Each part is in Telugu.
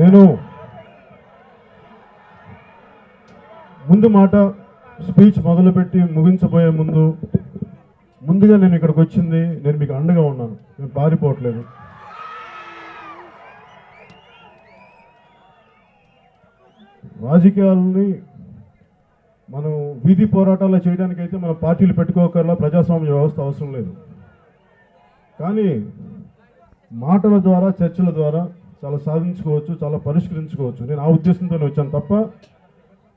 నేను ముందు మాట స్పీచ్ మొదలుపెట్టి ముగించబోయే ముందుగా నేను ఇక్కడికి వచ్చింది, నేను మీకు అండగా ఉన్నాను, నేను పారిపోవట్లేదు. రాజకీయాలని మనం వీధి పోరాటాలు చేయడానికైతే మనం పార్టీలు పెట్టుకోకర్లా, ప్రజాస్వామ్య వ్యవస్థ అవసరం లేదు. కానీ మాటల ద్వారా, చర్చల ద్వారా చాలా సాధించుకోవచ్చు, చాలా పరిష్కరించుకోవచ్చు. నేను ఆ ఉద్దేశంతోనే వచ్చాను తప్ప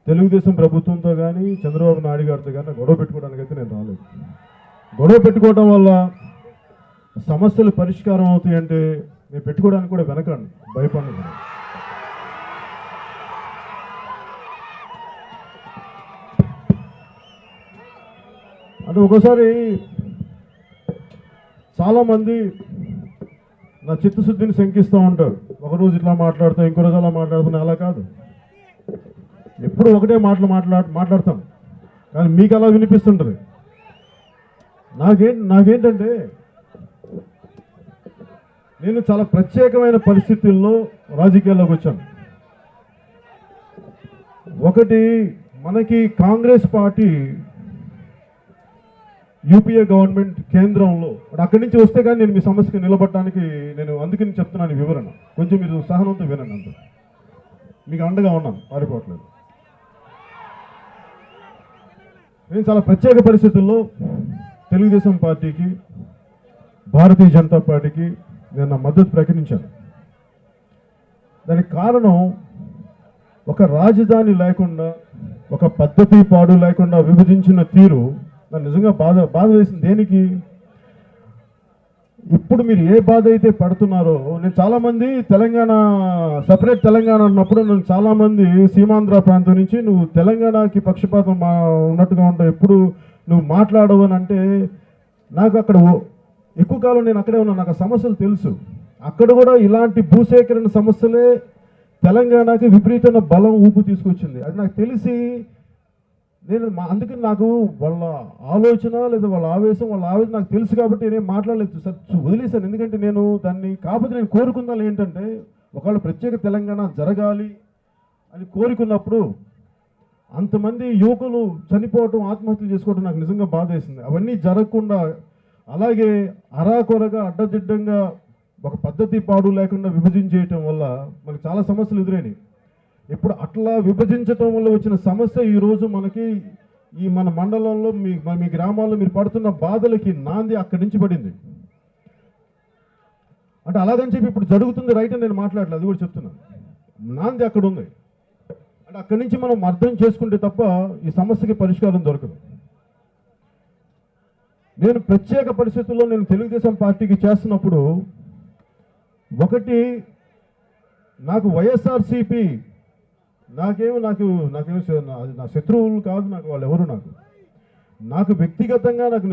తెలుగుదేశం ప్రభుత్వంతో కానీ చంద్రబాబు నాయుడు గారితో కానీ గొడవ పెట్టుకోవడానికైతే నేను రాలేదు. గొడవ పెట్టుకోవడం వల్ల సమస్యలు పరిష్కారం అవుతాయంటే నేను పెట్టుకోవడానికి కూడా వెనకండి, భయపడను. అంటే ఒకసారి చాలామంది నా చిత్తశుద్ధిని శంకిస్తూ ఉంటారు. ఒకరోజు ఇట్లా మాట్లాడతాం, ఇంకో రోజు అలా మాట్లాడుతున్నా. అలా కాదు, ఎప్పుడు ఒకటే మాట్లాడతాం, కానీ మీకు అలా వినిపిస్తుంటుంది. నాకేంటంటే నేను చాలా ప్రత్యేకమైన పరిస్థితుల్లో రాజకీయాల్లోకి వచ్చాను. ఒకటి, మనకి కాంగ్రెస్ పార్టీ యూపీఏ గవర్నమెంట్ కేంద్రంలో, అక్కడి నుంచి వస్తే కానీ నేను మీ సమస్యకి నిలబడటానికి నేను అందుకని చెప్తున్నాను వివరణ. కొంచెం మీరు సహనంతో వినండి, అంత మీకు అండగా ఉన్నాను, పారిపోవట్లేదు. నేను చాలా ప్రత్యేక పరిస్థితుల్లో తెలుగుదేశం పార్టీకి, భారతీయ జనతా పార్టీకి నేను నా మద్దతు ప్రకటించాను. దానికి కారణం, ఒక రాజధాని లేకుండా, ఒక పద్ధతి పాడు లేకుండా విభజించిన తీరు నాకు నిజంగా బాధ వేసింది. దేనికి? ఇప్పుడు మీరు ఏ బాధ అయితే పడుతున్నారో, నేను చాలామంది తెలంగాణ, సపరేట్ తెలంగాణ అన్నప్పుడు నేను చాలామంది సీమాంధ్ర ప్రాంతం నుంచి నువ్వు తెలంగాణకి పక్షపాతం ఉన్నట్టుగా ఉంటావు, ఎప్పుడు నువ్వు మాట్లాడవు అని అంటే, నాకు అక్కడ ఎక్కువ కాలం నేను అక్కడే ఉన్నాను, నాకు ఆ సమస్యలు తెలుసు. అక్కడ కూడా ఇలాంటి భూసేకరణ సమస్యలే తెలంగాణకి విపరీతమైన బలం, ఊపు తీసుకొచ్చింది. అది నాకు తెలిసి నేను అందుకని నాకు వాళ్ళ ఆలోచన లేదా వాళ్ళ ఆవేశం నాకు తెలుసు కాబట్టి నేనేం మాట్లాడలేదు, వదిలేశాను. ఎందుకంటే నేను దాన్ని కాకపోతే నేను కోరుకున్నాను ఏంటంటే, ఒకవేళ ప్రత్యేక తెలంగాణ జరగాలి అని కోరుకున్నప్పుడు అంతమంది యువకులు చనిపోవటం, ఆత్మహత్యలు చేసుకోవడం నాకు నిజంగా బాధ వేసింది. అవన్నీ జరగకుండా, అలాగే అరాకొరగా అడ్డదిడ్డంగా ఒక పద్ధతి పాడు లేకుండా విభజించేయటం వల్ల మనకు చాలా సమస్యలు ఎదురైనాయి. ఇప్పుడు అట్లా విభజించటం వల్ల వచ్చిన సమస్య ఈరోజు మనకి మన మండలంలో, మీ గ్రామాల్లో మీరు పడుతున్న బాధలకి నాంది అక్కడి నుంచి పడింది. అంటే అలాగని చెప్పి ఇప్పుడు జరుగుతుంది రైట్ అని నేను మాట్లాడలేదు, అది కూడా చెప్తున్నాను. నాంది అక్కడ ఉంది. అంటే అక్కడి నుంచి మనం అర్థం చేసుకుంటే తప్ప ఈ సమస్యకి పరిష్కారం దొరకదు. నేను ప్రత్యేక పరిస్థితుల్లో నేను తెలుగుదేశం పార్టీకి చేస్తున్నప్పుడు, ఒకటి, నాకు వైఎస్ఆర్సీపీ నాకేమి నా శత్రువులు కాదు, నాకు వాళ్ళు ఎవరు, నాకు వ్యక్తిగతంగా, నాకు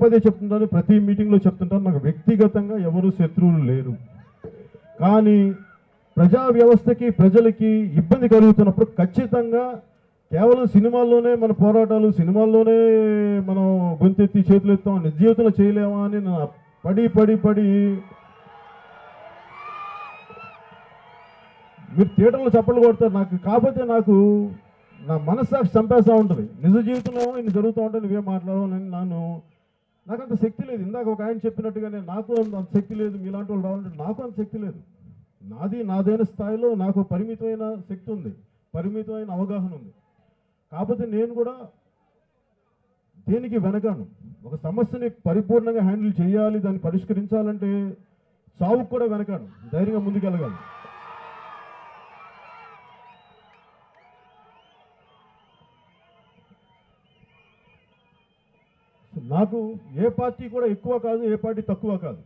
పదే చెప్తుంటాను, ప్రతి మీటింగ్లో చెప్తుంటాను, నాకు వ్యక్తిగతంగా ఎవరు శత్రువులు లేరు. కానీ ప్రజా వ్యవస్థకి, ప్రజలకి ఇబ్బంది కలుగుతున్నప్పుడు ఖచ్చితంగా కేవలం సినిమాల్లోనే మన పోరాటాలు, సినిమాల్లోనే మనం గొంతెత్తి చేతులు ఎత్తాం, నిజ జీవితంలో చేయలేమా అని పడి మీరు థియేటర్లో చప్పట్లు కొడతారు నాకు, కాకపోతే నాకు నా మనస్సాక్షి చంపేస్తూ ఉంటుంది. నిజ జీవితంలో ఇన్ని జరుగుతూ ఉంటే నువ్వేం మాట్లాడవాలని నాకు అంత శక్తి లేదు. ఇందాక ఒక ఆయన చెప్పినట్టుగానే నాకు అంత శక్తి లేదు, మీలాంటి వాళ్ళు రావాలంటే నాకు అంత శక్తి లేదు. నాదైన స్థాయిలో నాకు పరిమితమైన శక్తి ఉంది, పరిమితమైన అవగాహన ఉంది. కాకపోతే నేను కూడా దేనికి వెనకాను. ఒక సమస్యని పరిపూర్ణంగా హ్యాండిల్ చేయాలి, దాన్ని పరిష్కరించాలంటే చావుకు కూడా వెనకాను, ధైర్యంగా ముందుకెళ్ళగాలి. నాకు ఏ పార్టీ కూడా ఎక్కువ కాదు, ఏ పార్టీ తక్కువ కాదు.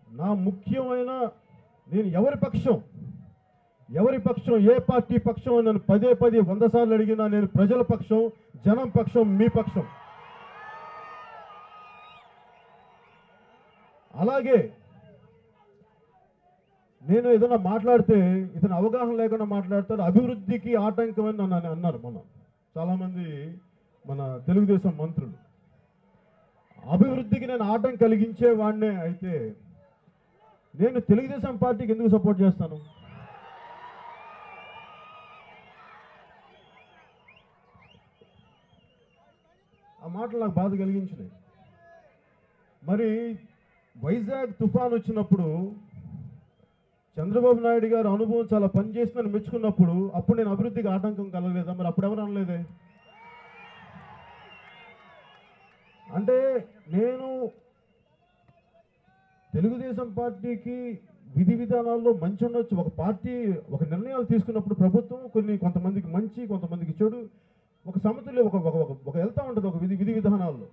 నా ముఖ్యమైన, నేను ఎవరి పక్షం, ఏ పార్టీ పక్షం అని నన్ను పదే 100 సార్లు అడిగినా, నేను ప్రజల పక్షం, జనం పక్షం, మీ పక్షం. అలాగే నేను ఏదైనా మాట్లాడితే ఇతను అవగాహన లేకుండా మాట్లాడతాడు, అభివృద్ధికి ఆటంకమని నన్ను అన్నారు చాలామంది మన తెలుగుదేశం మంత్రులు. అభివృద్ధికి నేను ఆటం కలిగించే వాడినే అయితే నేను తెలుగుదేశం పార్టీకి ఎందుకు సపోర్ట్ చేస్తాను? ఆ మాటలు నాకు బాధ కలిగించినాయి. మరి వైజాగ్ తుఫాన్ వచ్చినప్పుడు చంద్రబాబు నాయుడు గారు అనుభవం చాలా పనిచేసిందని మెచ్చుకున్నప్పుడు అప్పుడు నేను అభివృద్ధికి ఆటంకం కలగలేదా? మరి అప్పుడు ఎవరు అనలేదే? అంటే నేను తెలుగుదేశం పార్టీకి విధి విధానాల్లో మంచి ఉండొచ్చు. ఒక పార్టీ ఒక నిర్ణయాలు తీసుకున్నప్పుడు ప్రభుత్వం కొంతమందికి మంచి, కొంతమందికి చెడు, ఒక సమతుల్య ఒక వెళ్తూ ఉంటుంది ఒక విధి విధానాల్లో.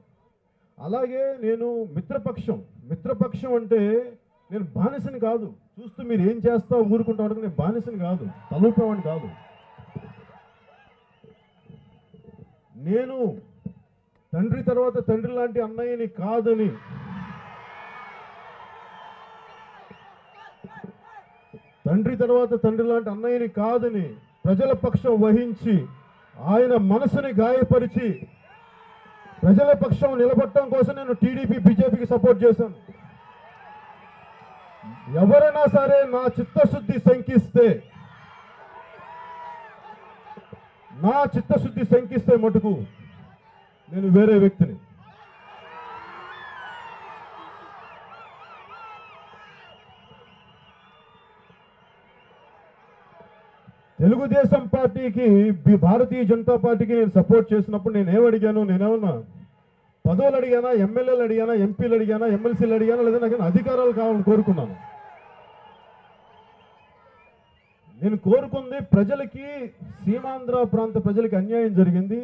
అలాగే నేను మిత్రపక్షం అంటే నేను బానిసని కాదు. చూస్తూ మీరు ఏం చేస్తా ఊరుకుంటా ఉండగా నేను బానిసని కాదు, తలూపేవాడిని కాదు. నేను తండ్రి తర్వాత తండ్రి లాంటి అన్నయ్యని కాదని, తండ్రి తర్వాత తండ్రి లాంటి అన్నయ్యని కాదని ప్రజల పక్షం వహించి ఆయన మనసుని గాయపరిచి ప్రజల పక్షం నిలబడటం కోసం నేను టీడీపీ బీజేపీకి సపోర్ట్ చేశాను. ఎవరైనా సరే నా చిత్తశుద్ధి శంకిస్తే మటుకు నేను వేరే వ్యక్తిని. తెలుగుదేశం పార్టీకి, భారతీయ జనతా పార్టీకి నేను సపోర్ట్ చేసినప్పుడు నేనేమన్నా పదవులు అడిగానా, ఎమ్మెల్యేలు అడిగానా, ఎంపీలు అడిగానా, ఎమ్మెల్సీలు అడిగానా, లేదా నాకు అధికారాలు కావాలని కోరుకున్నాను. నేను కోరుకుంది ప్రజలకి, సీమాంధ్ర ప్రాంత ప్రజలకి అన్యాయం జరిగింది.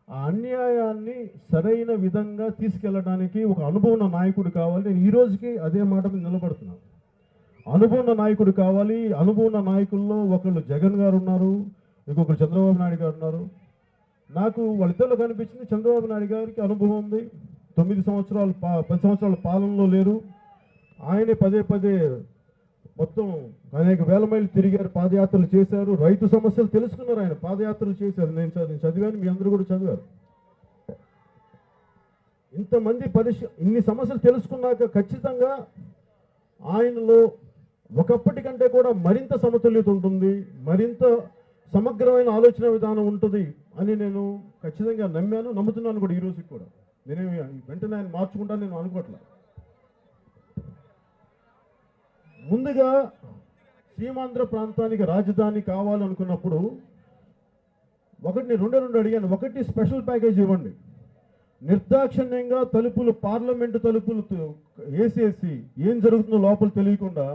ఆ అన్యాయాన్ని సరైన విధంగా తీసుకెళ్ళడానికి ఒక అనుభవం ఉన్న నాయకుడు కావాలి. నేను ఈ రోజుకి అదే మాట మీద నిలబడుతున్నాను. అనుభవం ఉన్న నాయకుడు కావాలి. అనుభవం ఉన్న నాయకుల్లో ఒకళ్ళు జగన్ గారు ఉన్నారు, ఇంకొకరు చంద్రబాబు నాయుడు గారు ఉన్నారు. నాకు వాళ్ళిద్దరిలో కనిపించింది చంద్రబాబు నాయుడు గారికి అనుభవం ఉంది. 10 సంవత్సరాల పాలనలో లేరు. ఆయనే పదే మొత్తం అనేక వేల మైళ్ళు తిరిగారు, పాదయాత్రలు చేశారు, రైతు సమస్యలు తెలుసుకున్నారు, ఆయన పాదయాత్రలు చేశారు. నేను చదివాను, మీ అందరూ కూడా చదివారు. ఇంతమంది ఇన్ని సమస్యలు తెలుసుకున్నాక ఖచ్చితంగా ఆయనలో ఒకప్పటికంటే కూడా మరింత సమతుల్యత ఉంటుంది, మరింత సమగ్రమైన ఆలోచన విధానం ఉంటుంది అని నేను ఖచ్చితంగా నమ్ముతున్నాను కూడా. ఈ రోజుకి కూడా నేనేమి వెంటనే ఆయన మార్చుకుంటాను నేను అనుకోవట్లేదు. ముందుగా సీమాంధ్ర ప్రాంతానికి రాజధాని కావాలనుకున్నప్పుడు రెండు అడిగాను. ఒకటి, స్పెషల్ ప్యాకేజ్ ఇవ్వండి. నిర్దాక్షిణ్యంగా పార్లమెంటు తలుపులు వేసేసి ఏం జరుగుతుందో లోపల తెలియకుండా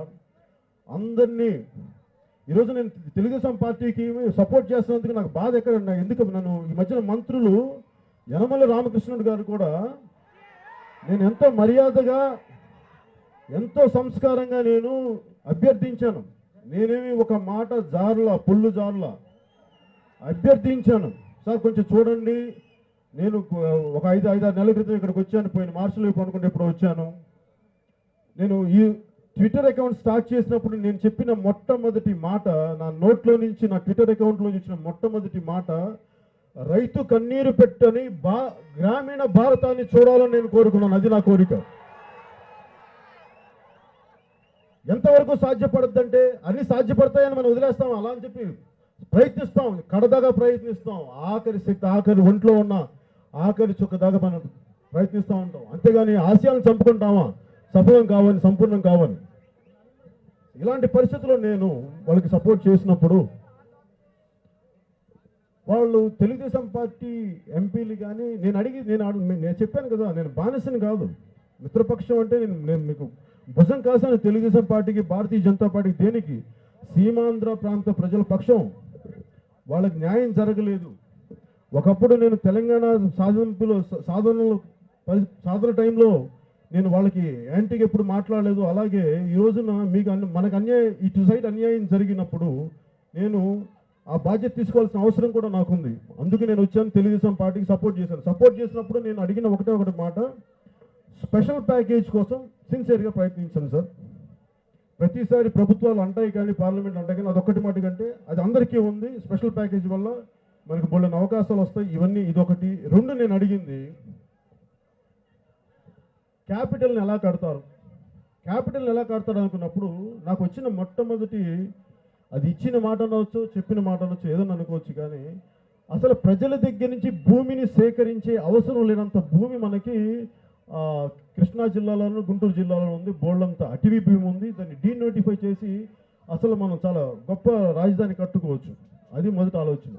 అందరినీ, ఈరోజు నేను తెలుగుదేశం పార్టీకి సపోర్ట్ చేస్తున్నందుకు నాకు బాధ ఎందుకు నన్ను ఈ మధ్యన మంత్రులు యనమల రామకృష్ణుడు గారు కూడా నేను ఎంతో మర్యాదగా, ఎంతో సంస్కారంగా నేను అభ్యర్థించాను. నేనేమి ఒక మాట పొల్లు జారులా అభ్యర్థించాను. సార్ కొంచెం చూడండి, నేను ఒక 5-6 నెలల క్రితం ఇక్కడికి వచ్చాను, పోయిన మార్చిలో అనుకుంటే ఇప్పుడు వచ్చాను. నేను ఈ ట్విట్టర్ అకౌంట్ స్టార్ట్ చేసినప్పుడు నేను చెప్పిన మొట్టమొదటి మాట, నా నోట్లో నుంచి, నా ట్విట్టర్ అకౌంట్లో ఇచ్చిన మొట్టమొదటి మాట, రైతు కన్నీరు పెట్టని గ్రామీణ భారతాన్ని చూడాలని నేను కోరుకున్నాను. అది నా కోరిక. ఎంతవరకు సాధ్యపడద్దంటే అన్ని సాధ్యపడతాయని మనం వదిలేస్తాం, అలా అని చెప్పి ప్రయత్నిస్తాం, కడదాగా ప్రయత్నిస్తాం, ఆఖరి ఒంట్లో ఉన్న ఆఖరి చుక్క దాకా మనం ప్రయత్నిస్తూ ఉంటాం. అంతేగాని ఆశయాలను చంపుకుంటామా సంపూర్ణం కావని. ఇలాంటి పరిస్థితుల్లో నేను వాళ్ళకి సపోర్ట్ చేసినప్పుడు వాళ్ళు తెలుగుదేశం పార్టీ ఎంపీలు కానీ నేను చెప్పాను కదా, నేను బానిసని కాదు. మిత్రపక్షం అంటే నేను మీకు భుజం కాసాను తెలుగుదేశం పార్టీకి, భారతీయ జనతా పార్టీకి. దేనికి? సీమాంధ్ర ప్రాంత ప్రజల పక్షం. వాళ్ళకి న్యాయం జరగలేదు. ఒకప్పుడు నేను తెలంగాణ సాధన టైంలో నేను వాళ్ళకి యాంటీగా ఎప్పుడు మాట్లాడలేదు. అలాగే ఈ రోజున మనకు ఇటు సైడ్ అన్యాయం జరిగినప్పుడు నేను ఆ బాధ్యత తీసుకోవాల్సిన అవసరం కూడా నాకుంది. అందుకే నేను వచ్చాను, తెలుగుదేశం పార్టీకి సపోర్ట్ చేశాను. సపోర్ట్ చేసినప్పుడు నేను అడిగిన ఒకటి మాట, స్పెషల్ ప్యాకేజ్ కోసం సిన్సియర్గా ప్రయత్నించాను సార్. ప్రతిసారి ప్రభుత్వాలు అంటాయి కానీ, పార్లమెంట్ అంటాయి కానీ, అదొక్కటి మాట కంటే అది అందరికీ ఉంది. స్పెషల్ ప్యాకేజ్ వల్ల మనకు బోల్డెన్ అవకాశాలు వస్తాయి. ఇదొకటి. 2, నేను అడిగింది, క్యాపిటల్ని ఎలా కడతారు? క్యాపిటల్ ఎలా కడతాడు అనుకున్నప్పుడు నాకు వచ్చిన మొట్టమొదటి, అది ఇచ్చిన మాట అనవచ్చు, చెప్పిన మాట అనవచ్చు, ఏదైనా అనుకోవచ్చు, కానీ అసలు ప్రజల దగ్గర నుంచి భూమిని సేకరించే అవసరం లేనంత భూమి మనకి కృష్ణా జిల్లాలోను గుంటూరు జిల్లాలో ఉంది. బోల్డంత అటవీ భూమి ఉంది. దాన్ని డీనోటిఫై చేసి అసలు మనం చాలా గొప్ప రాజధాని కట్టుకోవచ్చు. అది మొదటి ఆలోచన.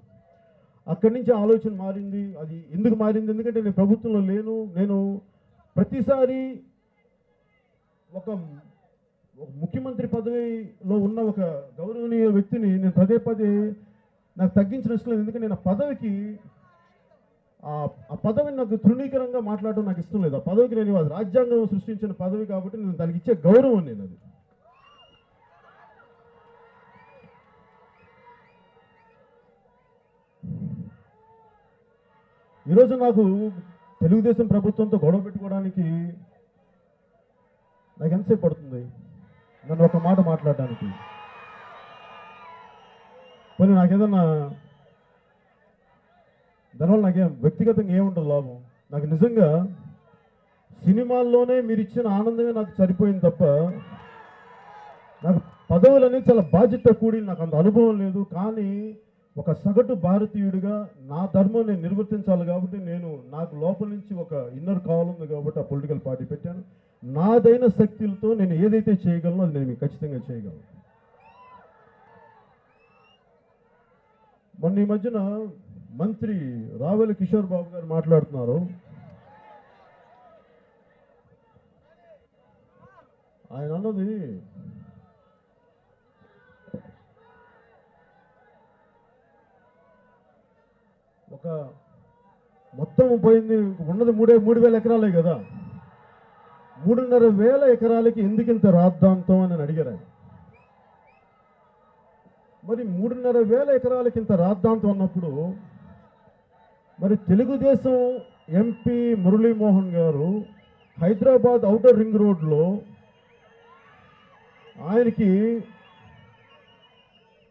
అక్కడి నుంచి ఆలోచన మారింది. అది ఎందుకు మారింది? ఎందుకంటే నేను ప్రభుత్వంలో లేను. నేను ప్రతిసారి ఒక ముఖ్యమంత్రి పదవిలో ఉన్న ఒక గౌరవనీయ వ్యక్తిని నేను పదే పదే నాకు తగ్గించిన ఇష్టం లేదు. ఎందుకంటే నేను ఆ పదవికి ఆ పదవిని నాకు తృణీకరంగా మాట్లాడడం నాకు ఇష్టం లేదు. ఆ పదవికి నేను అది రాజ్యాంగం సృష్టించిన పదవి కాబట్టి నేను దానికి ఇచ్చే గౌరవం నేను అది. ఈరోజు నాకు తెలుగుదేశం ప్రభుత్వంతో గొడవ పెట్టుకోవడానికి నాకు ఎంతసేపు పడుతుంది నన్ను ఒక మాట మాట్లాడడానికి? పోనీ నాకేదన్నా దానివల్ల నాకేం వ్యక్తిగతంగా ఏముంటుంది లాభం? నాకు నిజంగా సినిమాల్లోనే మీరు ఇచ్చిన ఆనందమే నాకు సరిపోయింది తప్ప నాకు పదవులు అనేది చాలా బాధ్యత కూడి, నాకు అంత అనుభవం లేదు. కానీ ఒక సగటు భారతీయుడిగా నా ధర్మం నేను నిర్వర్తించాలి కాబట్టి నాకు లోపల నుంచి ఒక ఇన్నర్ కావాలంది కాబట్టి ఆ పొలిటికల్ పార్టీ పెట్టాను. నాదైన శక్తులతో నేను ఏదైతే చేయగలనో అది నేను మీకు ఖచ్చితంగా చేయగలను. మొన్న ఈ మధ్యన మంత్రి రావెల కిషోర్ బాబు గారు మాట్లాడుతున్నారు. ఆయన అన్నది ఒక మొత్తం పోయింది, ఉన్నది 3,000 ఎకరాలే కదా, 3,500 ఎకరాలకి ఎందుకు ఇంత రాద్ధాంతం అని అడిగారు ఆయన. మరి 3,500 ఎకరాలకి ఇంత రాద్ధాంతం అన్నప్పుడు మరి తెలుగుదేశం ఎంపీ మురళీమోహన్ గారు హైదరాబాద్ ఔటర్ రింగ్ రోడ్లో ఆయనకి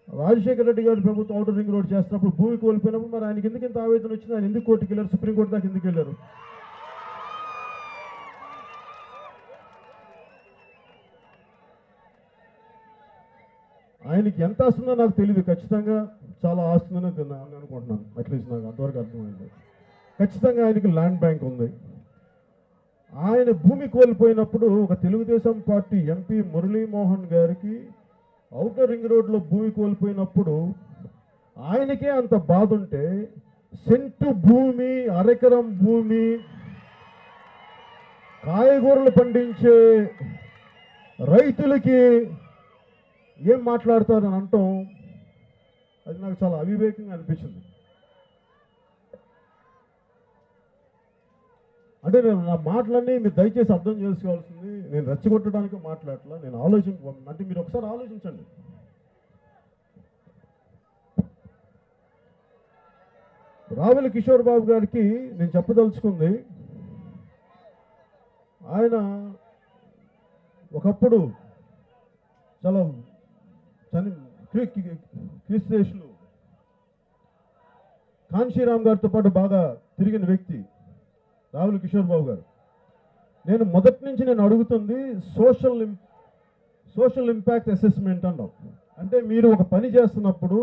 రాజశేఖర రెడ్డి గారి ప్రభుత్వం ఔటర్ రింగ్ రోడ్ చేస్తున్నప్పుడు భూమి కోల్పోయినప్పుడు మరి ఆయనకి ఎందుకు ఇంత ఆవేదన వచ్చింది? ఆయన ఎందుకు కోర్టుకి వెళ్ళారు? సుప్రీంకోర్టు దాకా ఎందుకు వెళ్ళారు? ఆయనకి ఎంత వస్తుందో నాకు తెలియదు. ఖచ్చితంగా చాలా ఆస్తుందని నేను అనుకుంటున్నాను. అట్లీస్ట్ నాకు అంతవరకు అర్థమైంది. ఖచ్చితంగా ఆయనకి ల్యాండ్ బ్యాంక్ ఉంది. ఆయన భూమి కోల్పోయినప్పుడు ఒక తెలుగుదేశం పార్టీ ఎంపీ మురళీమోహన్ గారికి ఔటర్ రింగ్ రోడ్లో భూమి కోల్పోయినప్పుడు ఆయనకే అంత బాధ ఉంటే, సెంటు భూమి, అరెకరం భూమి, కాయగూరలు పండించే రైతులకి ఏం మాట్లాడతారని అంటాం, అది నాకు చాలా అవివేకంగా అనిపించింది. అంటే నేను నా మాటలన్నీ మీరు దయచేసి అర్థం చేసుకోవాల్సింది, నేను రెచ్చగొట్టడానికి మాట్లాడలా, నేను అంటే మీరు ఒకసారి ఆలోచించండి. రావెల కిషోర్ బాబు గారికి నేను చెప్పదలుచుకుంది, ఆయన ఒకప్పుడు చాలా క్రీస్తులు కాన్షీరామ్ గారితో పాటు బాగా తిరిగిన వ్యక్తి రావెల కిషోర్ బాబు గారు. నేను మొదటి నుంచి నేను అడుగుతుంది సోషల్ ఇంపాక్ట్ అసెస్మెంట్ అన్నాం. అంటే మీరు ఒక పని చేస్తున్నప్పుడు,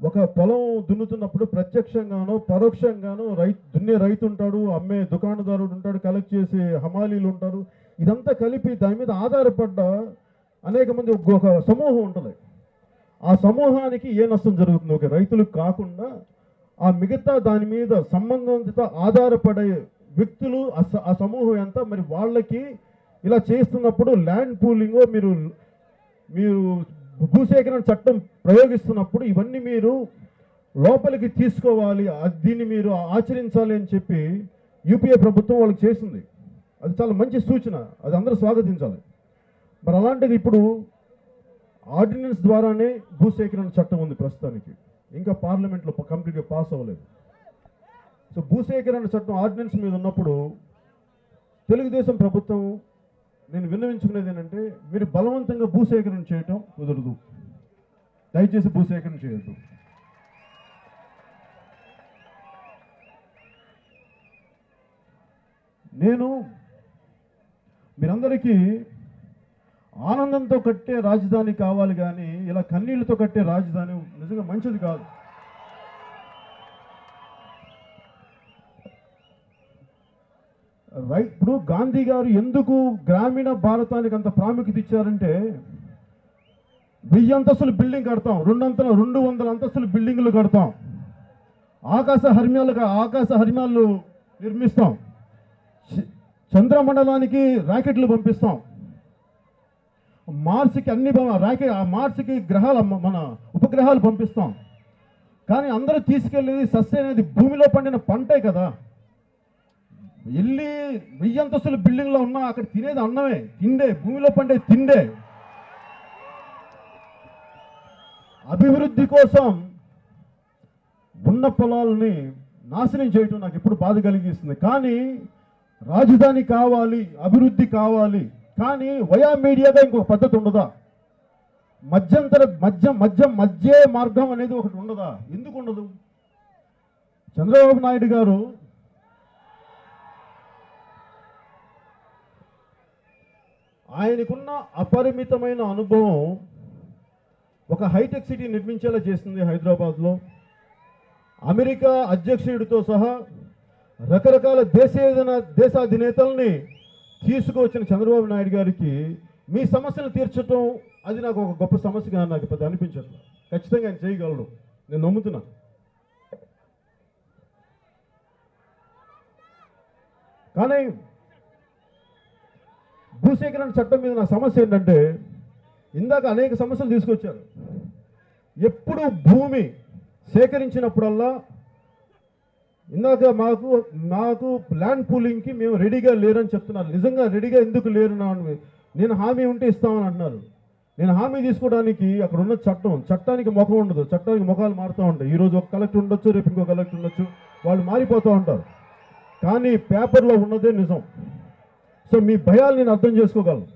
ఒక పొలం దున్నుతున్నప్పుడు ప్రత్యక్షంగానో పరోక్షంగానో దున్నే రైతు ఉంటాడు, అమ్మే దుకాణదారుడు ఉంటాడు, కలెక్ట్ చేసే హమాలీలు ఉంటారు. ఇదంతా కలిపి దాని మీద ఆధారపడ్డ అనేక మంది ఒక సమూహం ఉంటుంది. ఆ సమూహానికి ఏ నష్టం జరుగుతుంది? ఒక రైతులకు కాకుండా ఆ మిగతా దాని మీద సంబంధిత ఆధారపడే వ్యక్తులు ఆ సమూహం ఎంత, మరి వాళ్ళకి ఇలా చేస్తున్నప్పుడు ల్యాండ్ పూలింగ్ మీరు భూసేకరణ చట్టం ప్రయోగిస్తున్నప్పుడు ఇవన్నీ మీరు లోపలికి తీసుకోవాలి, దీన్ని మీరు ఆచరించాలి అని చెప్పి యూపీఏ ప్రభుత్వం వాళ్ళకి చేసింది. అది చాలా మంచి సూచన, అది అందరూ స్వాగతించాలి. మరి అలాంటిది ఇప్పుడు ఆర్డినెన్స్ ద్వారానే భూసేకరణ చట్టం ఉంది ప్రస్తుతానికి, ఇంకా పార్లమెంట్లో కంప్లీట్గా పాస్ అవ్వలేదు. సో భూసేకరణ చట్టం ఆర్డినెన్స్ మీద ఉన్నప్పుడు తెలుగుదేశం ప్రభుత్వం నేను విన్నవించుకునేది ఏంటంటే, మీరు బలవంతంగా భూసేకరణ చేయటం కుదరదు. దయచేసి భూసేకరణ చేయొద్దు. మీరందరికీ ఆనందంతో కట్టే రాజధాని కావాలి కానీ ఇలా కన్నీళ్లతో కట్టే రాజధాని నిజంగా మంచిది కాదు. రైట్. ఇప్పుడు గాంధీ గారు ఎందుకు గ్రామీణ భారతానికి అంత ప్రాముఖ్యత ఇచ్చారంటే 1000 అంతస్తులు బిల్డింగ్ కడతాం, 200 అంతస్తులు బిల్డింగులు కడతాం, ఆకాశ హర్మ్యాలు నిర్మిస్తాం, చంద్రమండలానికి రాకెట్లు పంపిస్తాం, మార్స్కి మార్స్కి మన ఉపగ్రహాలు పంపిస్తాం. కానీ అందరూ తీసుకెళ్ళేది సస్టైన్ అనేది భూమిలో పండిన పంటే కదా. వెళ్ళి 1000 అంతస్తుల బిల్డింగ్లో ఉన్నా అక్కడ తినేది అన్నమే, తిండే, భూమిలో పండే తిండే. అభివృద్ధి కోసం ఉన్న పొలాలని నాశనం చేయటం నాకు ఎప్పుడు బాధ కలిగిస్తుంది. కానీ రాజధాని కావాలి, అభివృద్ధి కావాలి, కానీ వయా మీడియాగా ఇంకొక పద్ధతి ఉండదా? మధ్య మార్గం అనేది ఒకటి ఉండదా? ఎందుకు ఉండదు? చంద్రబాబు నాయుడు గారు ఆయనకున్న అపరిమితమైన అనుభవం ఒక హైటెక్ సిటీ నిర్మించేలా చేస్తుంది హైదరాబాద్లో. అమెరికా అధ్యక్షుడితో సహా రకరకాల దేశాధినేతల్ని తీసుకువచ్చిన చంద్రబాబు నాయుడు గారికి మీ సమస్యలు తీర్చడం అది నాకు ఒక గొప్ప సమస్యగా నాకు పెద్ద అనిపించట్లేదు. ఖచ్చితంగా ఆయన చేయగలడు, నేను నమ్ముతున్నాను. కానీ భూసేకరణ చట్టం మీద నా సమస్య ఏంటంటే, ఇందాక అనేక సమస్యలు తీసుకొచ్చారు. ఎప్పుడు భూమి సేకరించినప్పుడల్లా ఇందాక మాకు ల్యాండ్ పూలింగ్కి మేము రెడీగా లేరని చెప్తున్నారు. నిజంగా రెడీగా ఎందుకు లేరు? నేను హామీ ఉంటే ఇస్తామని అంటున్నారు. నేను హామీ తీసుకోవడానికి అక్కడ ఉన్న చట్టానికి ముఖం ఉండదు, చట్టానికి ముఖాలు మారుతూ ఉంటాయి. ఈరోజు ఒక కలెక్టర్ ఉండొచ్చు, రేపు ఇంకో కలెక్టర్ ఉండొచ్చు, వాళ్ళు మారిపోతూ ఉంటారు. కానీ పేపర్లో ఉన్నదే నిజం. సో మీ భయాలు నేను అర్థం చేసుకోగలను.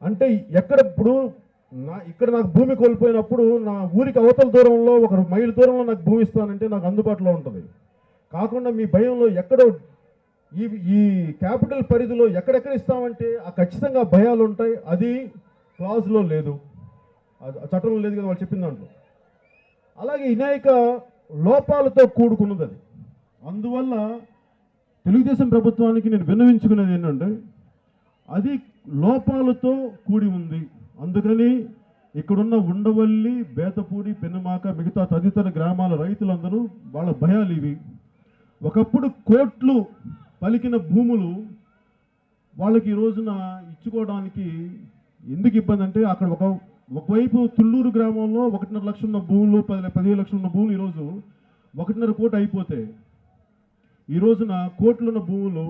అంటే ఇప్పుడు ఇక్కడ నాకు భూమి కోల్పోయినప్పుడు నా ఊరికి అవతల దూరంలో 1 మైలు దూరంలో నాకు భూమి ఇస్తానంటే నాకు అందుబాటులో ఉంటుంది. కాకుండా మీ భయంలో ఎక్కడో ఈ క్యాపిటల్ పరిధిలో ఎక్కడెక్కడ ఇస్తామంటే ఆ ఖచ్చితంగా భయాలు ఉంటాయి. అది క్లాజ్లో లేదు, చట్టంలో లేదు కదా వాళ్ళు చెప్పిన దాంట్లో. అలాగే అనేక లోపాలతో కూడుకున్నది అది. అందువల్ల తెలుగుదేశం ప్రభుత్వానికి నేను విన్నవించుకునేది ఏంటంటే, అది లోపాలతో కూడి ఉంది. అందుకని ఇక్కడున్న ఉండవల్లి, బేతపూడి, పెనుమాక, మిగతా తదితర గ్రామాల రైతులందరూ వాళ్ళ భయాలు ఇవి. ఒకప్పుడు కోట్లు పలికిన భూములు వాళ్ళకి ఈ రోజున ఇచ్చుకోవడానికి ఎందుకు ఇబ్బంది అంటే, అక్కడ ఒకవైపు తుళ్ళూరు గ్రామంలో 1.5 లక్షలు ఉన్న భూములు, 15 లక్షలు ఉన్న భూములు ఈరోజు 1.5 కోటి అయిపోతే, ఈ రోజున కోట్లున్న భూములు,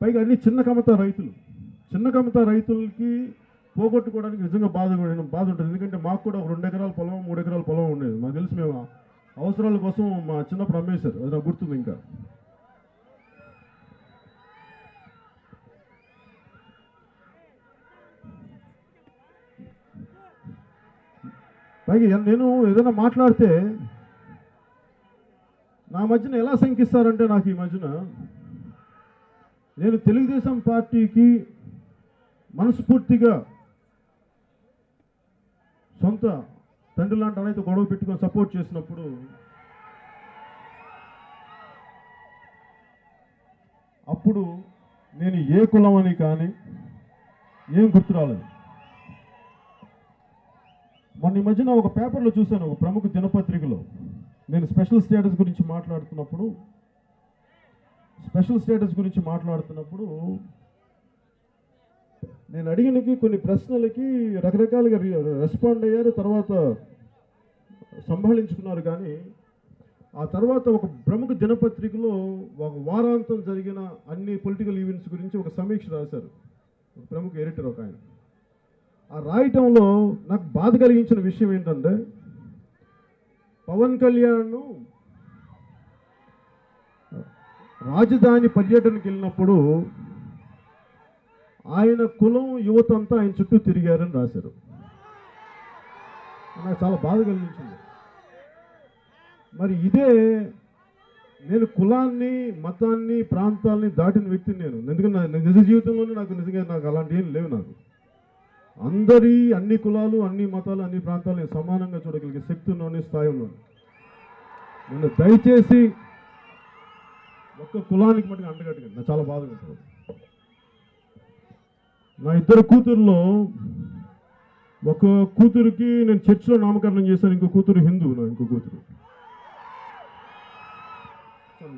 పైగా అన్ని చిన్న కమత రైతులకి పోగొట్టుకోవడానికి నిజంగా బాధ ఉంటుంది. ఎందుకంటే మాకు కూడా 2 ఎకరాల పొలం, 3 ఎకరాల పొలం ఉండేది. మాకు తెలిసి మేము అవసరాల కోసం మా చిన్నప్పుడు అమ్మేశారు, అది నాకు గుర్తుంది. ఇంకా పైగా నేను ఏదైనా మాట్లాడితే నా మధ్యన ఎలా శంకిస్తారంటే, నాకు ఈ మధ్యన నేను తెలుగుదేశం పార్టీకి మనస్ఫూర్తిగా సొంత తండ్రి లాంటి అనేది గొడవ పెట్టుకొని సపోర్ట్ చేసినప్పుడు అప్పుడు నేను ఏ కులం అని కానీ ఏం గుర్తు రాలేదు. మొన్న ఈ మధ్యన ఒక పేపర్లో చూశాను, ఒక ప్రముఖ దినపత్రికలో, నేను స్పెషల్ స్టేటస్ గురించి మాట్లాడుతున్నప్పుడు నేను అడిగినకి కొన్ని ప్రశ్నలకి రకరకాలుగా రెస్పాండ్ అయ్యారు, తర్వాత సంభాళించుకున్నారు. కానీ ఆ తర్వాత ఒక ప్రముఖ దినపత్రికలో ఒక వారాంతం జరిగిన అన్ని పొలిటికల్ ఈవెంట్స్ గురించి ఒక సమీక్ష రాశారు ఒక ప్రముఖ ఎడిటర్ ఒక ఆయన. ఆ రాయటంలో నాకు బాధ కలిగించిన విషయం ఏంటంటే, పవన్ కళ్యాణ్ రాజధాని పర్యటనకి వెళ్ళినప్పుడు ఆయన కులం యువత అంతా ఆయన చుట్టూ తిరిగారని రాశారు. నాకు చాలా బాధ కలిగించింది. మరి ఇదే నేను కులాన్ని, మతాన్ని, ప్రాంతాలని దాటిన వ్యక్తిని నేను. ఎందుకంటే నిజ జీవితంలోనే నాకు అలాంటి ఏం లేవు. నాకు అందరి అన్ని కులాలు, అన్ని మతాలు, అన్ని ప్రాంతాలను సమానంగా చూడగలిగే శక్తి ఉన్నోని స్థాయి ఉన్నాను. నన్ను దయచేసి ఒక్క కులానికి మటుకు అంటగట్టకండి, నాకు చాలా బాధగా ఉంటుంది. నా ఇద్దరు కూతుర్లో ఒక కూతురికి నేను చర్చిలో నామకరణం చేశాను, ఇంకో కూతురు హిందూ, నా ఇంకో కూతురు.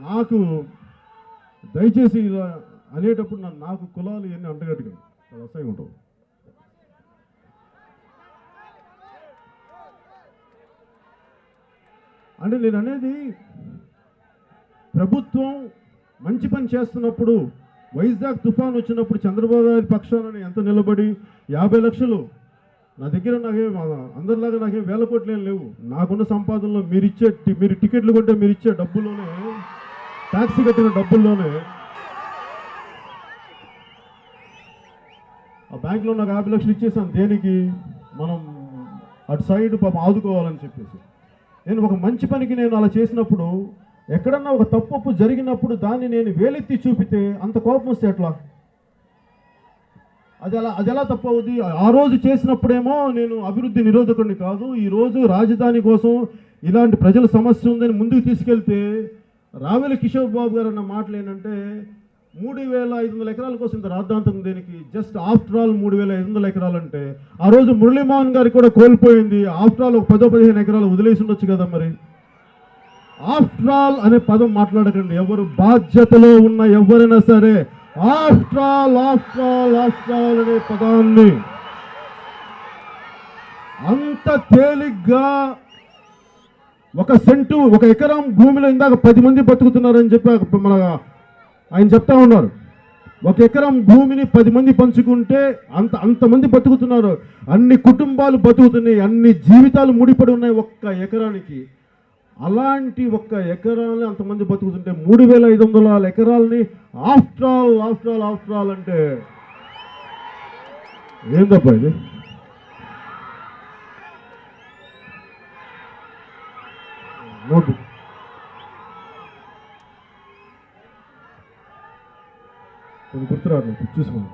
నాకు దయచేసి ఇలా అనేటప్పుడు నాకు కులాలు ఇవన్నీ అంటగట్టకండి, చాలా అసహ్యం ఉంటుంది. అంటే నేను అనేది ప్రభుత్వం మంచి పని చేస్తున్నప్పుడు, వైజాగ్ తుఫాన్ వచ్చినప్పుడు చంద్రబాబు గారి పక్షాన ఎంత నిలబడి 50 లక్షలు నా దగ్గర, నాకేం అందరిలాగా నాకేం వేల కోట్లు ఏం లేవు. నాకున్న సంపాదనలో మీరు టికెట్లు కొంటే మీరు ఇచ్చే డబ్బుల్లోనే, ట్యాక్సీ కట్టిన డబ్బుల్లోనే ఆ బ్యాంకులో నాకు 50 లక్షలు ఇచ్చేసాను. దేనికి? మనం అటు సైడ్ పాపం ఆదుకోవాలని చెప్పేసి. నేను ఒక మంచి పనికి నేను అలా చేసినప్పుడు, ఎక్కడన్నా ఒక తప్పు జరిగినప్పుడు దాన్ని నేను వేలెత్తి చూపితే అంత కోపం వస్తే ఎట్లా? అది ఎలా తప్పు అవుద్ది? ఆ రోజు చేసినప్పుడేమో నేను అభివృద్ధి నిరోధకుడిని కాదు, ఈరోజు రాజధాని కోసం ఇలాంటి ప్రజల సమస్య ఉందని ముందుకు తీసుకెళ్తే రావెల కిషోర్ బాబు గారు అన్న మాటలు ఏంటంటే 3,500 ఎకరాల కోసం ఇంత రాద్ధాంతం దేనికి? జస్ట్ ఆఫ్టర్ ఆల్ 3,500 ఎకరాలు అంటే ఆ రోజు మురళీమోహన్ గారికి కూడా కోల్పోయింది. ఆఫ్టర్ ఆల్ ఒక 10-15 ఎకరాలు వదిలేసి ఉండొచ్చు కదా. మరి ఆఫ్టర్ ఆల్ అనే పదం మాట్లాడకండి. ఎవరు బాధ్యతలో ఉన్న ఎవరైనా సరే ఆఫ్టర్ ఆల్ అనే పదాన్ని అంత తేలిగ్గా, ఒక సెంటు, ఒక ఎకరం భూమిలో ఇందాక 10 మంది బతుకుతున్నారని చెప్పి మన ఆయన చెప్తా ఉన్నారు. ఒక ఎకరం భూమిని 10 మంది పంచుకుంటే అంతమంది బతుకుతున్నారు, అన్ని కుటుంబాలు బతుకుతున్నాయి, అన్ని జీవితాలు ముడిపడి ఉన్నాయి ఒక్క ఎకరానికి. అలాంటి ఒక్క ఎకరాలని అంతమంది బతుకుతుంటే 3,500 ఎకరాలని ఆఫ్టర్ ఆల్ అంటే ఏందబ్బా ఇది? నోటు కొన్ని గుర్తురాడు, చూసుకోండి.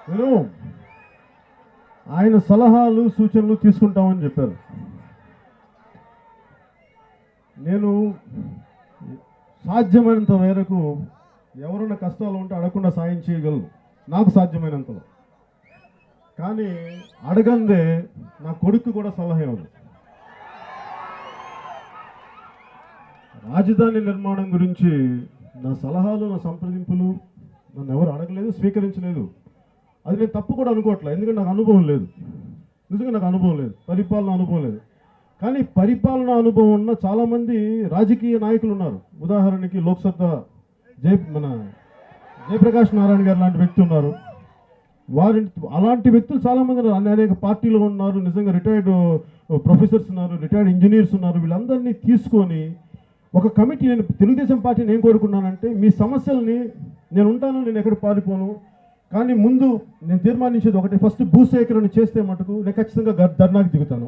నేను ఆయన సలహాలు సూచనలు తీసుకుంటామని చెప్పారు. నేను సాధ్యమైనంత మేరకు ఎవరైనా కష్టాలు ఉంటే అడగకుండా సాయం చేయగలను, నాకు సాధ్యమైనంతలో. కానీ అడగందే నా కొడుకు కూడా సలహా ఇవ్వదు. రాజధాని నిర్మాణం గురించి నా సలహాలు, నా సంప్రదింపులు నన్ను ఎవరు అడగలేదు, స్వీకరించలేదు. అది నేను తప్పు కూడా అనుకోవట్లేదు, ఎందుకంటే నాకు అనుభవం లేదు. నిజంగా నాకు అనుభవం లేదు, పరిపాలన అనుభవం లేదు. కానీ పరిపాలన అనుభవం ఉన్న చాలామంది రాజకీయ నాయకులు ఉన్నారు. ఉదాహరణకి లోక్సత్తా మన జయప్రకాష్ నారాయణ గారు లాంటి వ్యక్తి ఉన్నారు. అలాంటి వ్యక్తులు చాలామంది అనేక పార్టీలు ఉన్నారు. నిజంగా రిటైర్డ్ ప్రొఫెసర్స్ ఉన్నారు, రిటైర్డ్ ఇంజనీర్స్ ఉన్నారు. వీళ్ళందరినీ తీసుకొని ఒక కమిటీ, నేను తెలుగుదేశం పార్టీని ఏం కోరుకున్నానంటే, మీ సమస్యల్ని నేను ఉంటాను, నేను ఎక్కడ పారిపోను, కానీ ముందు నేను తీర్మానించేది ఒకటి, ఫస్ట్ భూసేకరణ చేస్తే మటుకు నేను ఖచ్చితంగా ధర్నాకి దిగుతాను.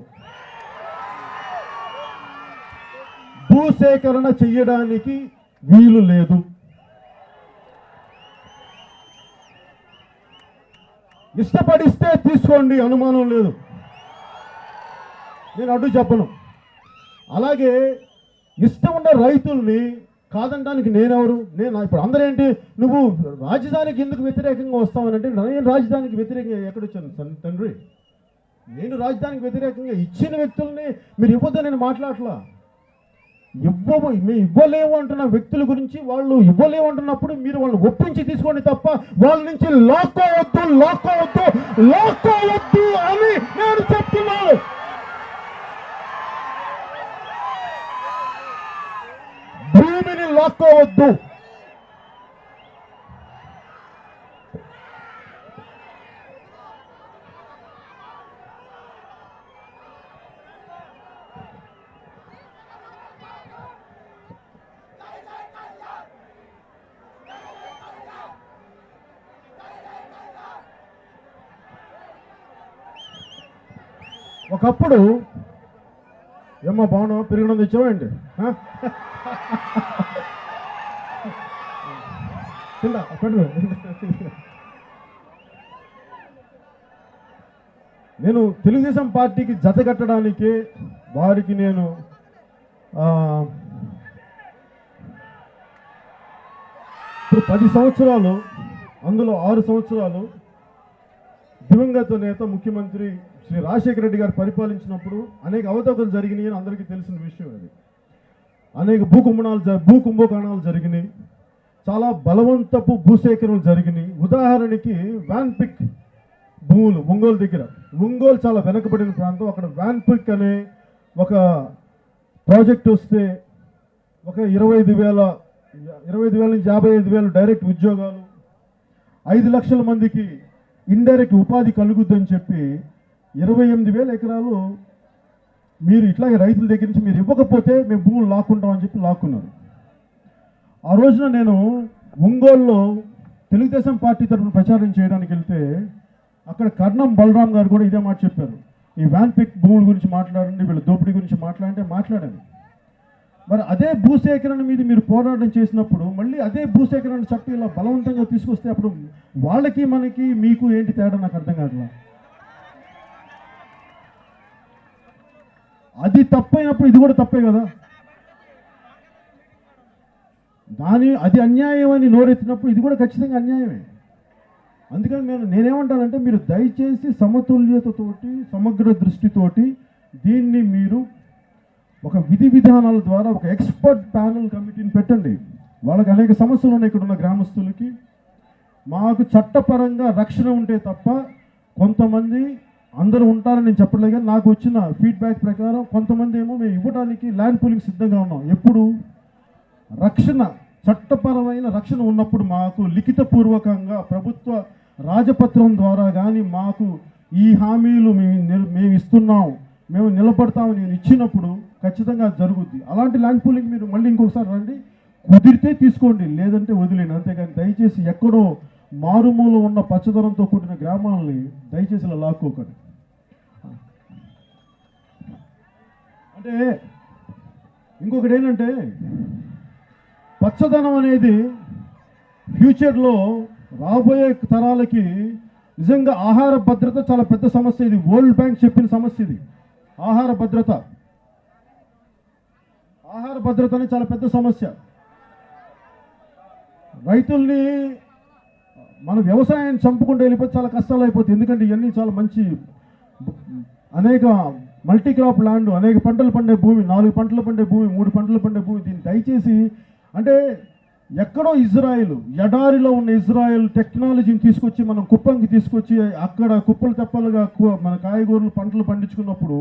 భూసేకరణ చెయ్యడానికి వీలు లేదు. ఇష్టపడిస్తే తీసుకోండి, అనుమానం లేదు, నేను అడ్డు చెప్పను. అలాగే ఇష్టం ఉన్న రైతుల్ని కాదనడానికి నేనెవరు? ఇప్పుడు అందరేంటి, నువ్వు రాజధానికి ఎందుకు వ్యతిరేకంగా వస్తావనంటే, నేను రాజధానికి వ్యతిరేకంగా ఎక్కడొచ్చాను తండ్రి? నేను రాజధానికి వ్యతిరేకంగా ఇచ్చిన వ్యక్తుల్ని మీరు ఇవ్వద్దని నేను మాట్లాడలా. మేము ఇవ్వలేము అంటున్న వ్యక్తుల గురించి, వాళ్ళు ఇవ్వలేము అంటున్నప్పుడు మీరు వాళ్ళని ఒప్పించి తీసుకోండి తప్ప వాళ్ళ నుంచి లాక్కోవద్దు అని నేను చెప్తున్నాను. లాక్కోవద్దు. ఒకప్పుడు ఏమ్మా బాగున్నా పెరిగిన తెచ్చావండి నేను తెలుగుదేశం పార్టీకి జత కట్టడానికి వారికి నేను ఇప్పుడు 10 సంవత్సరాలు, అందులో 6 సంవత్సరాలు దివంగత నేత ముఖ్యమంత్రి శ్రీ రాజశేఖర రెడ్డి గారు పరిపాలించినప్పుడు అనేక అవతవకలు జరిగినాయి అని అందరికీ తెలిసిన విషయం. అది అనేక భూ కుంభకోణాలు జరిగినాయి, చాలా బలవంతపు భూసేకరణలు జరిగినాయి. ఉదాహరణకి వ్యాన్ పిక్ భూములు ఒంగోలు దగ్గర, ఒంగోలు చాలా వెనకబడిన ప్రాంతం, అక్కడ వ్యాన్ పిక్ అనే ఒక ప్రాజెక్ట్ వస్తే ఒక 25,000 నుంచి 55,000 డైరెక్ట్ ఉద్యోగాలు, 5 లక్షల మందికి ఇండైరెక్ట్ ఉపాధి కలుగుద్దని చెప్పి 28,000 ఎకరాలు మీరు ఇట్లాగే రైతుల దగ్గర నుంచి మీరు ఇవ్వకపోతే మేము భూములు లాక్కుంటామని చెప్పి లాక్కున్నారు. ఆ రోజున నేను ఒంగోలులో తెలుగుదేశం పార్టీ తరఫున ప్రచారం చేయడానికి వెళ్తే అక్కడ కర్ణం బలరాం గారు కూడా ఇదే మాట చెప్పారు, ఈ వ్యాన్ పిక్ భూముల గురించి మాట్లాడండి, వీళ్ళ దోపిడీ గురించి మాట్లాడాను. మరి అదే భూసేకరణ మీద మీరు పోరాటం చేసినప్పుడు మళ్ళీ అదే భూసేకరణ చట్టం ఇలా బలవంతంగా తీసుకొస్తే అప్పుడు వాళ్ళకి మనకి మీకు ఏంటి తేడా నాకు అర్థం కావట్లా. అది తప్పైనప్పుడు ఇది కూడా తప్పే కదా. అది అన్యాయం అని నోరెత్తినప్పుడు ఇది కూడా ఖచ్చితంగా అన్యాయమే. అందుకని నేనేమంటానంటే మీరు దయచేసి సమతుల్యతతోటి, సమగ్ర దృష్టితోటి దీన్ని మీరు ఒక విధి విధానాల ద్వారా ఒక ఎక్స్పర్ట్ ప్యానల్ కమిటీని పెట్టండి. వాళ్ళకి అనేక సమస్యలు ఉన్నాయి ఇక్కడ ఉన్న గ్రామస్తులకి. మాకు చట్టపరంగా రక్షణ ఉంటే తప్ప కొంతమంది, అందరూ ఉంటారని నేను చెప్పలేదు, కానీ నాకు వచ్చిన ఫీడ్బ్యాక్ ప్రకారం కొంతమంది ఏమో మేము ఇవ్వడానికి ల్యాండ్ పూలింగ్ సిద్ధంగా ఉన్నాం. ఎప్పుడు రక్షణ, చట్టపరమైన రక్షణ ఉన్నప్పుడు మాకు లిఖితపూర్వకంగా ప్రభుత్వ రాజపత్రం ద్వారా కానీ మాకు ఈ హామీలు మేము ఇస్తున్నాం, మేము నిలబడతామని నేను ఇచ్చినప్పుడు ఖచ్చితంగా జరుగుద్ది. అలాంటి ల్యాండ్ పూలింగ్ మీరు మళ్ళీ ఇంకొకసారి రండి, కుదిరితే తీసుకోండి, లేదంటే వదిలేండి. అంతేగాని దయచేసి ఎక్కడో మారుమూల ఉన్న పచ్చదనంతో కూడిన గ్రామాలని దయచేసి ఇలా లాక్కోకండి. అంటే ఇంకొకటి ఏంటంటే పచ్చదనం అనేది ఫ్యూచర్లో రాబోయే తరాలకి నిజంగా ఆహార భద్రత చాలా పెద్ద సమస్య. ఇది వరల్డ్ బ్యాంక్ చెప్పిన సమస్య. ఇది ఆహార భద్రత అనేది చాలా పెద్ద సమస్య. రైతుల్ని మన వ్యవసాయాన్ని చంపుకుంటూ వెళ్ళిపోతే చాలా కష్టాలు అయిపోతాయి. ఎందుకంటే ఇవన్నీ చాలా మంచి అనేక మల్టీ క్రాప్ ల్యాండ్, అనేక పంటలు పండే భూమి, 4 పంటలు పండే భూమి, 3 పంటలు పండే భూమి. దీన్ని దయచేసి అంటే ఎక్కడో ఇజ్రాయెల్, ఎడారిలో ఉన్న ఇజ్రాయెల్ టెక్నాలజీని తీసుకొచ్చి మనం కుప్పంకి తీసుకొచ్చి అక్కడ కుప్పలు తెప్పలుగా మన కాయగూరలు పంటలు పండించుకున్నప్పుడు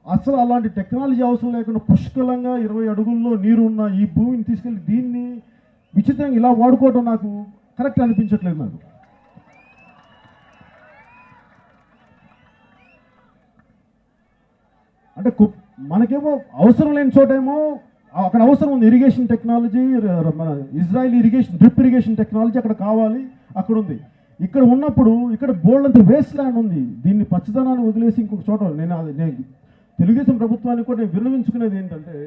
అసలు అలాంటి టెక్నాలజీ అవసరం లేకుండా పుష్కలంగా 20 అడుగుల్లో నీరు ఉన్న ఈ భూమిని తీసుకెళ్ళి దీన్ని విచిత్రంగా ఇలా వాడుకోవడం నాకు కరెక్ట్ అనిపించట్లేదు. నాకు అంటే మనకేమో అవసరం లేని చోటేమో అక్కడ అవసరం ఉంది. ఇరిగేషన్ టెక్నాలజీ, మన ఇజ్రాయెల్ డ్రిప్ ఇరిగేషన్ టెక్నాలజీ అక్కడ కావాలి, అక్కడ ఉంది. ఇక్కడ ఉన్నప్పుడు ఇక్కడ బోల్డంత వేస్ట్ ల్యాండ్ ఉంది. దీన్ని పచ్చదనాన్ని వదిలేసి ఇంకొక చోట నేను తెలుగుదేశం ప్రభుత్వానికి కూడా నేను విన్నవించుకునేది ఏంటంటే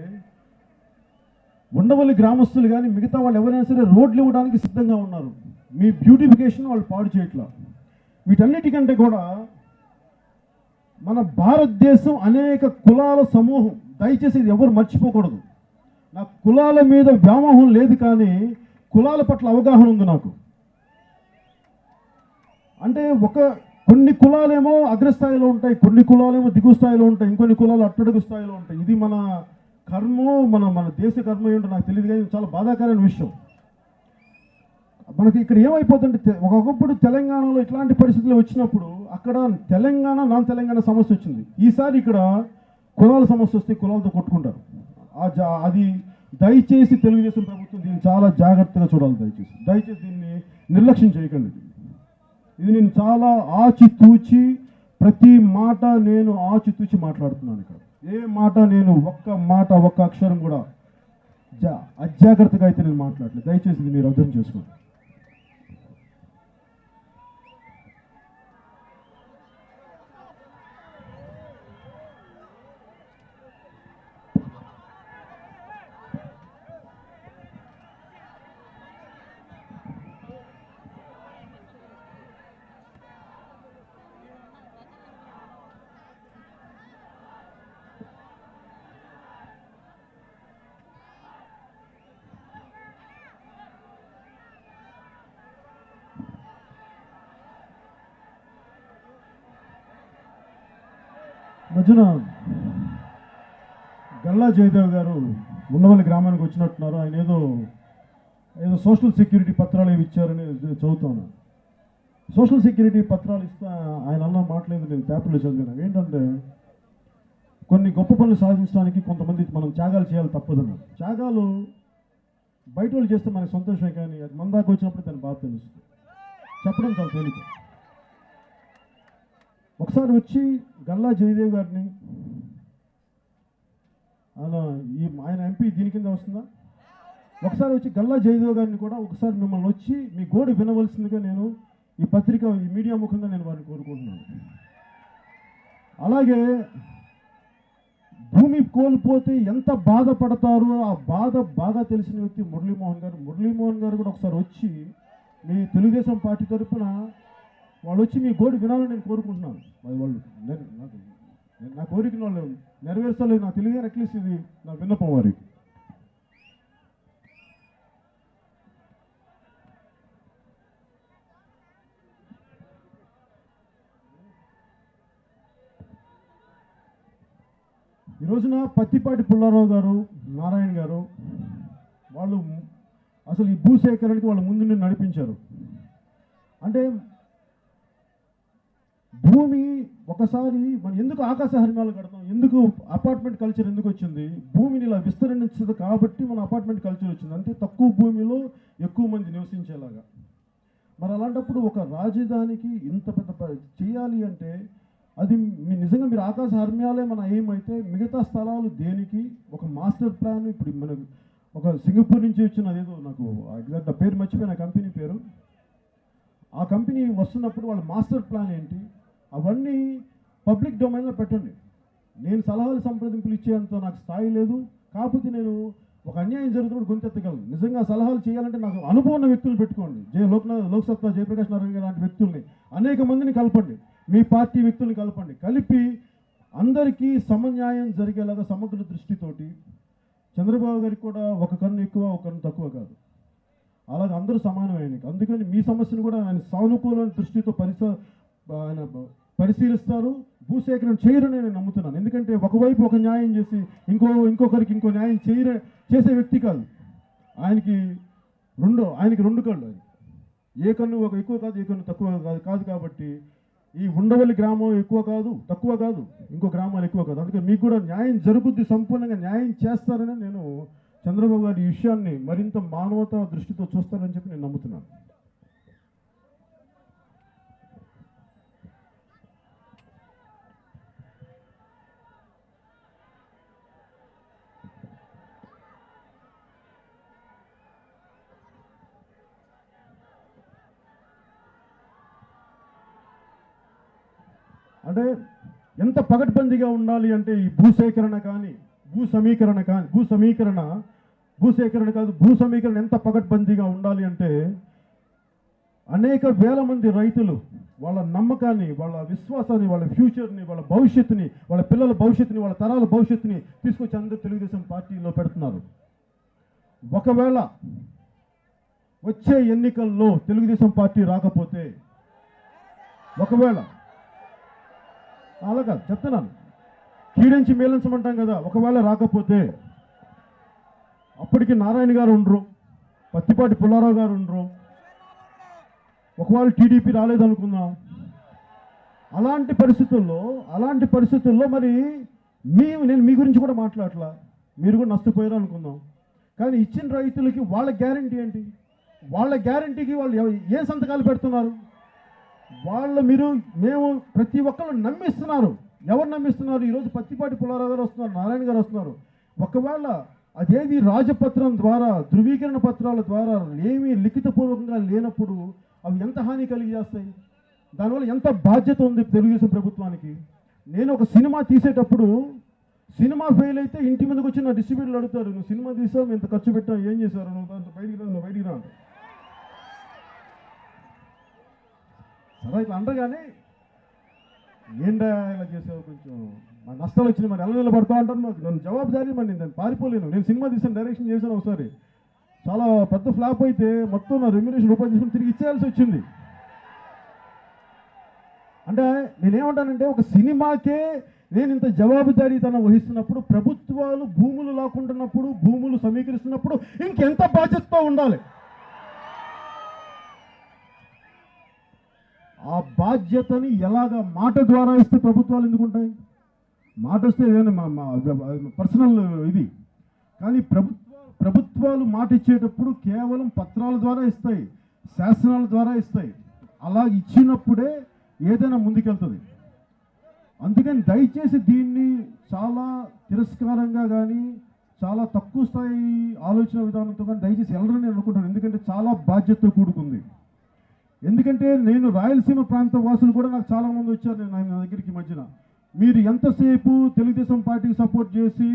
ఉండవల్లి గ్రామస్తులు కానీ మిగతా వాళ్ళు ఎవరైనా సరే రోడ్లు ఇవ్వడానికి సిద్ధంగా ఉన్నారు. మీ బ్యూటిఫికేషన్ వాళ్ళు పాడు చేయట్లా. వీటన్నిటికంటే కూడా మన భారతదేశం అనేక కులాల సమూహం. దయచేసి ఇది ఎవరు మర్చిపోకూడదు. నాకు కులాల మీద వ్యామోహం లేదు, కానీ కులాల పట్ల అవగాహన ఉంది నాకు. అంటే కొన్ని కులాలేమో అగ్రస్థాయిలో ఉంటాయి, కొన్ని కులాలేమో దిగు స్థాయిలో ఉంటాయి, ఇంకొన్ని కులాలు అట్టడుగు స్థాయిలో ఉంటాయి. ఇది మన కర్మో మన దేశ కర్మ ఏంటో నాకు తెలియదు, కానీ చాలా బాధాకరమైన విషయం. మనకి ఇక్కడ ఏమైపోతుంటే ఒకప్పుడు తెలంగాణలో ఇట్లాంటి పరిస్థితులు వచ్చినప్పుడు అక్కడ తెలంగాణ నాన్ తెలంగాణ సమస్య వచ్చింది. ఈసారి ఇక్కడ కులాల సమస్య వస్తే కులాలతో కొట్టుకుంటారు. అది దయచేసి తెలుగుదేశం ప్రభుత్వం దీన్ని చాలా జాగ్రత్తగా చూడాలి. దయచేసి దీన్ని నిర్లక్ష్యం చేయకండి. ఇది నేను చాలా ఆచితూచి ప్రతి మాట నేను ఆచితూచి మాట్లాడుతున్నాను. ఇక్కడ ఏ మాట నేను ఒక్క అక్షరం కూడా అజాగ్రత్తగా అయితే నేను మాట్లాడలేదు. దయచేసి ఇది మీరు అర్థం చేసుకోండి. మధ్యన గల్లా జయదేవ్ గారు ఉండవల్లి గ్రామానికి వచ్చినట్టున్నారు. ఆయన ఏదో సోషల్ సెక్యూరిటీ పత్రాలు ఏవి ఇచ్చారని చదువుతాను. సోషల్ సెక్యూరిటీ పత్రాలు ఇస్తే ఆయన అన్న మాటలేదు, నేను పేపర్లో చదివాను. ఏంటంటే కొన్ని గొప్ప పనులు సాధించడానికి కొంతమంది మనం త్యాగాలు చేయాలి, తప్పదన్నారు. త్యాగాలు బయట వాళ్ళు చేస్తే మనకి సంతోషమే, కానీ అది మన దాకా వచ్చినప్పుడు దాని బాధ తెలుస్తుంది. చెప్పడం చాలా తేలిక. ఒకసారి వచ్చి గల్లా జయదేవ్ గారిని, ఆయన ఎంపీ దీని కింద వస్తుందా, ఒకసారి వచ్చి గల్లా జయదేవ్ గారిని కూడా ఒకసారి మిమ్మల్ని వచ్చి మీ గోడు వినవలసిందిగా నేను ఈ పత్రిక ఈ మీడియా ముఖంగా నేను వారిని కోరుకుంటున్నాను. అలాగే భూమి కోల్పోతే ఎంత బాధపడతారో ఆ బాధ బాగా తెలిసిన వ్యక్తి మురళీమోహన్ గారు కూడా ఒకసారి వచ్చి మీ తెలుగుదేశం పార్టీ తరఫున వాళ్ళు వచ్చి మీ గోడు వినాలని నేను కోరుకుంటున్నాను. వాళ్ళు నా కోరికను వాళ్ళు నెరవేర్చలేదు, నాకు తెలియదు. అట్లీస్ట్ ఇది నా విన్నపం వారికి. ఈ రోజున పత్తిపాటి పుల్లారావు గారు, నారాయణ గారు వాళ్ళు అసలు ఈ భూసేకరణకి వాళ్ళు ముందు నడిపించారు. అంటే భూమి ఒకసారి మనం ఎందుకు ఆకాశ హరిమాలు కడతాం, ఎందుకు అపార్ట్మెంట్ కల్చర్ ఎందుకు వచ్చింది, భూమిని ఇలా విస్తరించదు కాబట్టి మన అపార్ట్మెంట్ కల్చర్ వచ్చింది. అంటే తక్కువ భూమిలో ఎక్కువ మంది నివసించేలాగా. మరి అలాంటప్పుడు ఒక రాజధానికి ఇంత పెద్ద చేయాలి అంటే అది నిజంగా మీరు ఆకాశ హర్మ్యాలే మన ఎయిమ్ అయితే మిగతా స్థలాలు దేనికి? ఒక మాస్టర్ ప్లాన్ ఇప్పుడు మనకు ఒక సింగపూర్ నుంచి వచ్చిన అదేదో నాకు ఎగ్జాక్ట్ పేరు మర్చిపోయిన కంపెనీ పేరు, ఆ కంపెనీ వస్తున్నప్పుడు వాళ్ళ మాస్టర్ ప్లాన్ ఏంటి అవన్నీ పబ్లిక్ డొమైన్లో పెట్టండి. నేను సలహాలు సంప్రదింపులు ఇచ్చేంత నాకు స్థాయి లేదు. కాకపోతే నేను ఒక అన్యాయం జరుగుతున్నప్పుడు గొంతెత్తగలను. నిజంగా సలహాలు చేయాలంటే నాకు అనుభవం ఉన్న వ్యక్తులు పెట్టుకోండి. లోక్సత్తా జయప్రకాష్ నారాయణ గారు లాంటి వ్యక్తుల్ని అనేక మందిని కలపండి. మీ పార్టీ వ్యక్తుల్ని కలపండి. కలిపి అందరికీ సమన్యాయం జరిగేలాగా సమగ్ర దృష్టితోటి చంద్రబాబు గారికి కూడా ఒక కన్ను ఎక్కువ ఒక కన్ను తక్కువ కాదు, అలాగే అందరూ సమానమైన. అందుకని మీ సమస్యను కూడా ఆయన సానుకూల దృష్టితో ఆయన పరిశీలిస్తారు. భూసేకరణ చేయరని నేను నమ్ముతున్నాను. ఎందుకంటే ఒకవైపు ఒక న్యాయం చేసి ఇంకొకరికి ఇంకో న్యాయం చేసే వ్యక్తి కాదు. ఆయనకి రెండు కళ్ళు. ఏ కన్ను ఒక ఎక్కువ కాదు, ఏ కన్ను తక్కువ కాదు. కాబట్టి ఈ ఉండవల్లి గ్రామం ఎక్కువ కాదు, తక్కువ కాదు, ఇంకో గ్రామాలు ఎక్కువ కాదు. అందుకే మీకు కూడా న్యాయం జరుగుద్ది, సంపూర్ణంగా న్యాయం చేస్తారని నేను చంద్రబాబు గారి ఈ విషయాన్ని మరింత మానవతా దృష్టితో చూస్తారని చెప్పి నేను నమ్ముతున్నాను. అంటే ఎంత పగడ్బందీగా ఉండాలి అంటే ఈ భూసేకరణ కానీ భూ సమీకరణ ఎంత పగడ్బందీగా ఉండాలి అంటే అనేక వేల మంది రైతులు వాళ్ళ నమ్మకాన్ని, వాళ్ళ విశ్వాసాన్ని, వాళ్ళ ఫ్యూచర్ని, వాళ్ళ భవిష్యత్తుని, వాళ్ళ పిల్లల భవిష్యత్తుని, వాళ్ళ తరాల భవిష్యత్తుని తీసుకొచ్చి అందరూ తెలుగుదేశం పార్టీలో పెడుతున్నారు. ఒకవేళ వచ్చే ఎన్నికల్లో తెలుగుదేశం పార్టీ రాకపోతే, ఒకవేళ అలాగా చెప్తున్నాను, కీడించి మేలించమంటాం కదా, ఒకవేళ రాకపోతే అప్పటికి నారాయణ గారు ఉండరు, పత్తిపాటి పుల్లారావు గారు ఉండరు, ఒకవేళ టీడీపీ రాలేదనుకుందాం. అలాంటి పరిస్థితుల్లో మరి నేను మీ గురించి కూడా మాట్లాడలా, మీరు కూడా నష్టపోయారు అనుకుందాం. కానీ ఇచ్చిన రైతులకి వాళ్ళ గ్యారంటీ ఏంటి? వాళ్ళ గ్యారంటీకి వాళ్ళు ఏ సంతకాలు పెడుతున్నారు? మేము ప్రతి ఒక్కళ్ళు నమ్మిస్తున్నారు. ఎవరు నమ్మిస్తున్నారు? ఈరోజు పత్తిపాటి పుల్లారావు గారు వస్తున్నారు, నారాయణ గారు వస్తున్నారు. ఒకవేళ అదేది రాజపత్రం ద్వారా, ధృవీకరణ పత్రాల ద్వారా ఏమీ లిఖితపూర్వకంగా లేనప్పుడు అవి ఎంత హాని కలిగజేస్తాయి? దానివల్ల ఎంత బాధ్యత ఉంది తెలుగుదేశం ప్రభుత్వానికి? నేను ఒక సినిమా తీసేటప్పుడు సినిమా ఫెయిల్ అయితే ఇంటి మీదకి వచ్చి నా డిస్ట్రిబ్యూటర్లు అడుగుతారు, నువ్వు సినిమా తీసావు, ఇంత ఖర్చు పెట్టావు, ఏం చేశారు? నువ్వు దాంట్లో బయటికి రా సరే ఇట్లా అంటగానే ఏంటా ఇలా చేసావు, కొంచెం మా నష్టాలు వచ్చినాయి, మరి ఎలా నిలబడతా అంటారు. నన్ను జవాబుదారీ, మరి నేను పారిపోలేను. నేను సినిమా తీసాను, డైరెక్షన్ చేశాను. ఒకసారి చాలా పెద్ద ఫ్లాప్ అయితే మొత్తం నా రెమ్యునరేషన్ రూపాయలు తీసుకుని తిరిగి ఇచ్చేయాల్సి వచ్చింది. అంటే నేనేమంటానంటే, ఒక సినిమాకే నేను ఇంత జవాబుదారీతనం వహిస్తున్నప్పుడు, ప్రభుత్వాలు భూములు లాక్కుంటున్నప్పుడు, భూములు సమీకరిస్తున్నప్పుడు ఇంకెంత బాధ్యతతో ఉండాలి? ఆ బాధ్యతని ఎలాగ మాట ద్వారా ఇస్తే ప్రభుత్వాలు ఎందుకుంటాయి? మాట వస్తే ఏదైనా పర్సనల్ ఇది. కానీ ప్రభుత్వాలు మాట ఇచ్చేటప్పుడు కేవలం పత్రాల ద్వారా ఇస్తాయి, శాసనాల ద్వారా ఇస్తాయి. అలా ఇచ్చినప్పుడే ఏదైనా ముందుకెళ్తుంది. అందుకని దయచేసి దీన్ని చాలా తిరస్కారంగా కానీ, చాలా తక్కువ స్థాయి ఆలోచన విధానంతో కానీ దయచేసి వెళ్ళరని అనుకుంటాను. ఎందుకంటే చాలా బాధ్యతతో కూడుకుంది. ఎందుకంటే నేను రాయలసీమ ప్రాంత వాసులు కూడా నాకు చాలామంది వచ్చారు నా దగ్గరికి మధ్యన. మీరు ఎంతసేపు తెలుగుదేశం పార్టీకి సపోర్ట్ చేసి,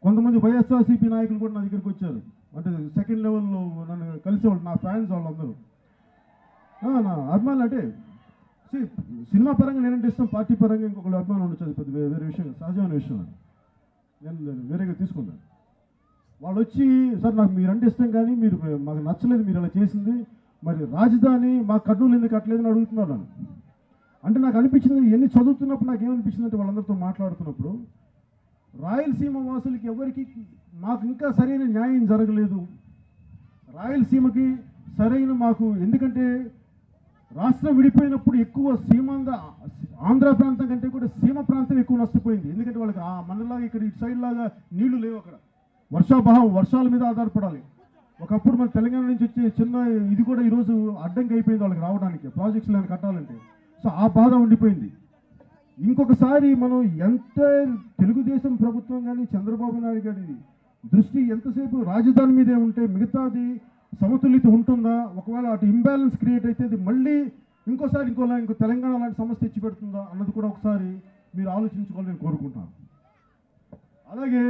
కొంతమంది వైఎస్ఆర్సీపీ నాయకులు కూడా నా దగ్గరికి వచ్చారు. అంటే సెకండ్ లెవెల్లో నన్ను కలిసేవాళ్ళు, నా ఫ్యాన్స్ వాళ్ళందరూ నా అభిమానులు. అంటే సినిమా పరంగా నేనంటే ఇష్టం, పార్టీ పరంగా ఇంకొకళ్ళు అభిమానం ఉండొచ్చు, పెద్ద వేరే విషయం, సహజమైన విషయం. నేను వేరేగా తీసుకున్నాను. వాళ్ళు వచ్చి, సార్ నాకు మీరంటే ఇష్టం కానీ మీరు మాకు నచ్చలేదు, మీరు అలా చేసింది, మరి రాజధాని మా కర్నూలు ఎందుకు కట్టలేదని అడుగుతున్నారు నన్ను. అంటే నాకు అనిపించింది, ఎన్ని చదువుతున్నప్పుడు నాకు ఏమనిపించింది అంటే, వాళ్ళందరితో మాట్లాడుతున్నప్పుడు రాయలసీమ వాసులకి ఎవరికి మాకు ఇంకా సరైన న్యాయం జరగలేదు. రాయలసీమకి సరైన మాకు, ఎందుకంటే రాష్ట్రం విడిపోయినప్పుడు ఎక్కువ ఆంధ్ర ప్రాంతం కంటే కూడా సీమ ప్రాంతం ఎక్కువ నష్టపోయింది. ఎందుకంటే వాళ్ళకి మనలాగా ఇక్కడ ఇటు సైడ్ లాగా నీళ్లు లేవు. అక్కడ వర్షాల మీద ఆధారపడాలి. ఒకప్పుడు మన తెలంగాణ నుంచి వచ్చే చిన్న ఇది కూడా ఈరోజు అడ్డంకి అయిపోయింది వాళ్ళకి రావడానికి, ప్రాజెక్ట్స్ లేని కట్టాలంటే. సో ఆ బాధ ఉండిపోయింది. ఇంకొకసారి మనం ఎంత తెలుగుదేశం ప్రభుత్వం కానీ, చంద్రబాబు నాయుడు గారి దృష్టి ఎంతసేపు రాజధాని మీదే ఉంటే మిగతాది సమతుల్యత ఉంటుందా? ఒకవేళ అటు ఇంబ్యాలెన్స్ క్రియేట్ అయితే అది మళ్ళీ ఇంకో తెలంగాణ లాంటి సమస్య తెచ్చి పెడుతుందా అన్నది కూడా ఒకసారి మీరు ఆలోచించుకోవాలని నేను కోరుకుంటాను. అలాగే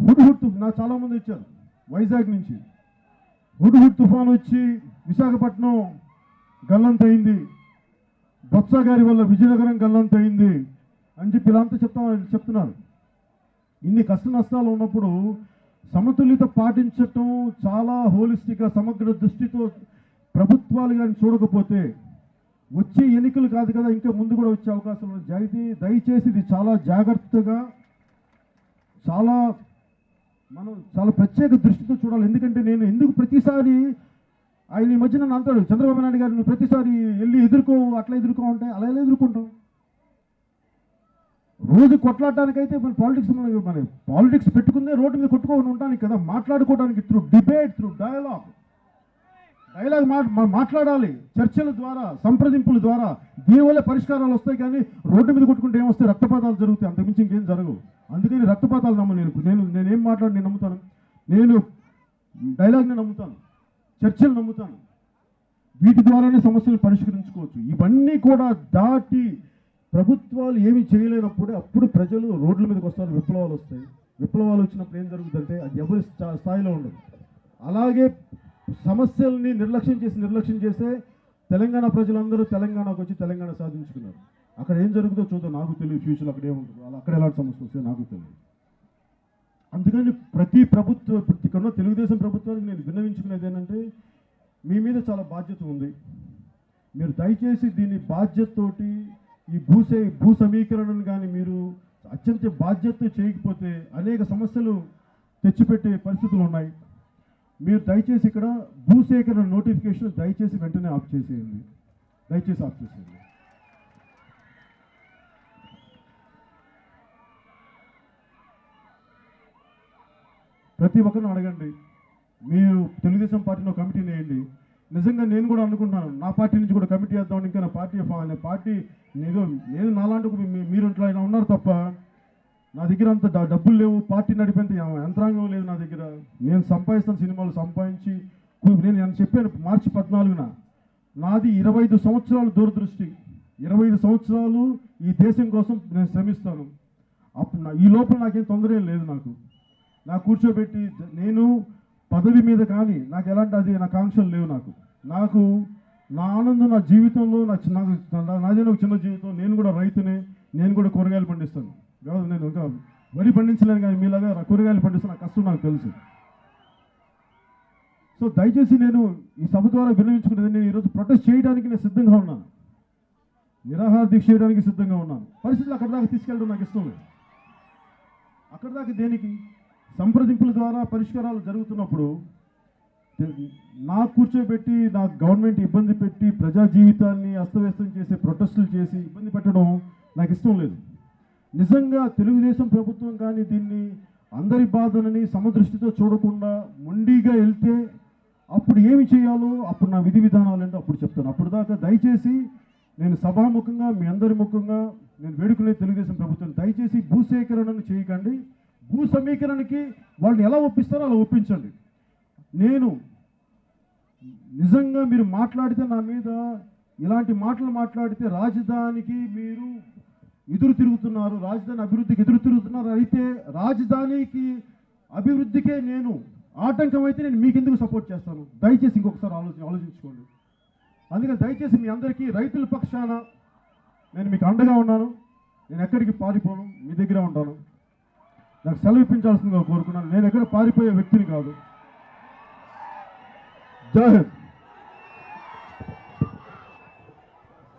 హుడ్హుడ్ నాకు చాలామంది వచ్చారు వైజాగ్ నుంచి. హుడ్హుడ్ తుఫాన్ వచ్చి విశాఖపట్నం గల్లంతయింది, బొత్స గారి వల్ల విజయనగరం గల్లంతయింది అని చెప్పి ఇలా అంతా చెప్తున్నారు. ఇన్ని కష్ట నష్టాలు ఉన్నప్పుడు సమతుల్యత పాటించటం చాలా హోలిస్టిక్గా, సమగ్ర దృష్టితో ప్రభుత్వాలు కానీ చూడకపోతే వచ్చే ఎన్నికలు కాదు కదా, ఇంకా ముందు కూడా వచ్చే అవకాశం ఉంది. దయచేసి ఇది చాలా జాగ్రత్తగా, మనం చాలా ప్రత్యేక దృష్టితో చూడాలి. ఎందుకంటే నేను ఎందుకు ప్రతిసారి ఆయన ఈ మధ్య నన్ను అంటాడు, చంద్రబాబు నాయుడు గారు నువ్వు ప్రతిసారి వెళ్ళి అట్లా ఎదుర్కో అంటే, అలా ఎలా ఎదుర్కొంటాం? రోజు కొట్లాడటానికైతే మన పాలిటిక్స్ పెట్టుకుందే రోడ్డు మీద కొట్టుకోని ఉండడానికి కదా, మాట్లాడుకోవడానికి, త్రూ డిబేట్, త్రూ డైలాగ్ మాట్లాడాలి. చర్చల ద్వారా, సంప్రదింపుల ద్వారా దీనివల్ల పరిష్కారాలు వస్తాయి. కానీ రోడ్డు మీద కొట్టుకుంటే ఏమొస్తాయి? రక్తపాతాలు జరుగుతాయి, అంతకుమించి ఇంకేం జరగవు. అందుకని రక్తపాతాలు నేనేం మాట్లాడి నేను నమ్ముతాను, నేను డైలాగ్ని నమ్ముతాను, చర్చలు నమ్ముతాను. వీటి ద్వారానే సమస్యలు పరిష్కరించుకోవచ్చు. ఇవన్నీ కూడా దాటి ప్రభుత్వాలు ఏమీ చేయలేనప్పుడే అప్పుడు ప్రజలు రోడ్ల మీదకి వస్తారు, విప్లవాలు వస్తాయి. విప్లవాలు వచ్చినప్పుడు ఏం జరుగుతుందంటే అది ఎవరి స్థాయిలో ఉండదు. అలాగే సమస్యల్ని నిర్లక్ష్యం చేస్తే తెలంగాణ ప్రజలందరూ తెలంగాణకు వచ్చి తెలంగాణ సాధించుకున్నారు. అక్కడ ఏం జరుగుతుందో చూద్దాం, నాకు తెలియదు. ఫ్యూచర్లో అక్కడ ఏముంటుందో, అక్కడ ఎలాంటి సమస్య వస్తాయో నాకు తెలియదు. అందుకని ప్రతి ఇక్కడ తెలుగుదేశం ప్రభుత్వానికి నేను విన్నవించుకునేది ఏంటంటే, మీ మీద చాలా బాధ్యత ఉంది. మీరు దయచేసి దీన్ని బాధ్యతతోటి ఈ భూ సమీకరణను కానీ మీరు అత్యంత బాధ్యతతో చేయకపోతే అనేక సమస్యలు తెచ్చిపెట్టే పరిస్థితులు ఉన్నాయి. మీరు దయచేసి ఇక్కడ భూసేకరణ నోటిఫికేషన్ దయచేసి వెంటనే ఆఫ్ చేసేయండి. ప్రతి ఒక్కరిని అడగండి, మీరు తెలుగుదేశం పార్టీలో కమిటీని వేయండి. నిజంగా నేను కూడా అనుకుంటున్నాను నా పార్టీ నుంచి కూడా కమిటీ వేద్దామని. ఇంకా నా పార్టీ నేను నాలాంటి మీరు ఇట్లా అయినా ఉన్నారు తప్ప నా దగ్గర అంత డబ్బులు లేవు, పార్టీ నడిపేంత యంత్రాంగం లేదు నా దగ్గర. నేను సంపాదిస్తాను, సినిమాలు సంపాదించి నేను చెప్పాను మార్చి 14న నాది 25 సంవత్సరాలు దూరదృష్టి, 25 సంవత్సరాలు ఈ దేశం కోసం నేను శ్రమిస్తాను. అప్పుడు ఈ లోపల నాకేం తొందర ఏం లేదు. నాకు కూర్చోబెట్టి నేను పదవి మీద కానీ నాకు ఎలాంటి నాకు ఆంక్షలు లేవు. నాకు నా ఆనందం నా జీవితంలో నాదేనా ఒక చిన్న జీవితం. నేను కూడా రైతునే, నేను కూడా కూరగాయలు పండిస్తాను. నేను ఇంకా వరి పండించలేను కానీ మీలాగా కూరగాయలు పండిస్తాను, కష్టం నాకు తెలుసు. సో దయచేసి నేను ఈ సభ ద్వారా విన్నవించుకునేది, నేను ఈరోజు ప్రొటెస్ట్ చేయడానికి నేను సిద్ధంగా ఉన్నాను, నిరాహార దీక్ష చేయడానికి సిద్ధంగా ఉన్నాను. పరిస్థితులు అక్కడ దాకా తీసుకెళ్ళడం నాకు ఇష్టం లేదు. అక్కడ దాకా దేనికి? సంప్రదింపుల ద్వారా పరిష్కారాలు జరుగుతున్నప్పుడు నాకు కూర్చోబెట్టి నాకు గవర్నమెంట్ ఇబ్బంది పెట్టి ప్రజా జీవితాన్ని అస్తవ్యస్తం చేసి ప్రొటెస్టులు చేసి ఇబ్బంది పెట్టడం నాకు ఇష్టం లేదు. నిజంగా తెలుగుదేశం ప్రభుత్వం కానీ దీన్ని అందరి బాధలని సమదృష్టితో చూడకుండా మొండిగా వెళ్తే అప్పుడు ఏమి చేయాలో అప్పుడు నా విధి విధానాలు ఏంటో అప్పుడు చెప్తాను. అప్పుడు దాకా దయచేసి నేను సభాముఖంగా మీ అందరి ముఖంగా నేను వేడుకునే తెలుగుదేశం ప్రభుత్వం, దయచేసి భూసేకరణను చేయకండి. భూ సమీకరణకి వాళ్ళని ఎలా ఒప్పిస్తారో అలా ఒప్పించండి. నేను నిజంగా మీరు మాట్లాడితే నా మీద ఇలాంటి మాటలు మాట్లాడితే రాజధానికి మీరు ఎదురు తిరుగుతున్నారు, రాజధాని అభివృద్ధికి ఎదురు తిరుగుతున్నారు, అయితే రాజధానికి అభివృద్ధికే నేను ఆటంకం అయితే నేను మీకెందుకు సపోర్ట్ చేస్తాను? దయచేసి ఇంకొకసారి ఆలోచించుకోండి. అందుకని దయచేసి మీ అందరికీ రైతుల పక్షాన నేను మీకు అండగా ఉన్నాను. నేను ఎక్కడికి పారిపోను, మీ దగ్గర ఉంటాను. నాకు సెలవు ఇప్పించాల్సిందిగా కోరుకున్నాను. నేను ఎక్కడ పారిపోయే వ్యక్తిని కాదు. జై హింద్.